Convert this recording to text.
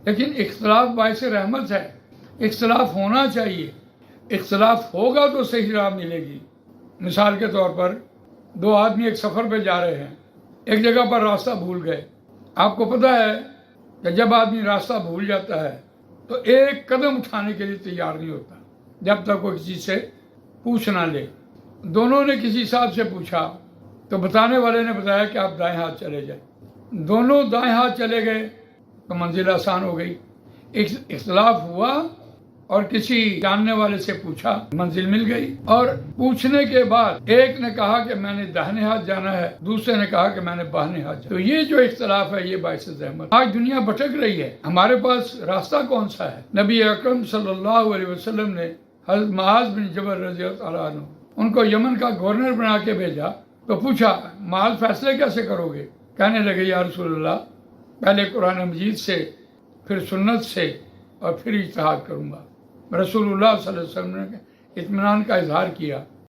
لیکن اختلاف باعث رحمت ہے، اختلاف ہونا چاہیے، اختلاف ہوگا تو صحیح راہ ملے گی۔ مثال کے طور پر دو آدمی ایک سفر پہ جا رہے ہیں، ایک جگہ پر راستہ بھول گئے۔ آپ کو پتہ ہے کہ جب آدمی راستہ بھول جاتا ہے تو ایک قدم اٹھانے کے لیے تیار نہیں ہوتا جب تک وہ کسی سے پوچھ نہ لے۔ دونوں نے کسی صاحب سے پوچھا تو بتانے والے نے بتایا کہ آپ دائیں ہاتھ چلے جائیں۔ دونوں دائیں ہاتھ چلے گئے تو منزل آسان ہو گئی۔ اختلاف ہوا اور کسی جاننے والے سے پوچھا، منزل مل گئی۔ اور پوچھنے کے بعد ایک نے کہا کہ میں نے داہنے ہاتھ جانا ہے، دوسرے نے کہا کہ میں نے بائیں ہاتھ جانا ہے۔ تو یہ جو اختلاف ہے یہ باعث رحمت۔ آج دنیا بھٹک رہی ہے، ہمارے پاس راستہ کون سا ہے؟ نبی اکرم صلی اللہ علیہ وسلم نے حضرت معاذ بن جبل رضی اللہ عنہ ان کو یمن کا گورنر بنا کے بھیجا تو پوچھا معاذ فیصلے کیسے کرو گے؟ کہنے لگے یا رسول اللہ پہلے قرآن مجید سے، پھر سنت سے، اور پھر اجتہاد کروں گا۔ رسول اللہ صلی اللہ علیہ وسلم نے اطمینان کا اظہار کیا۔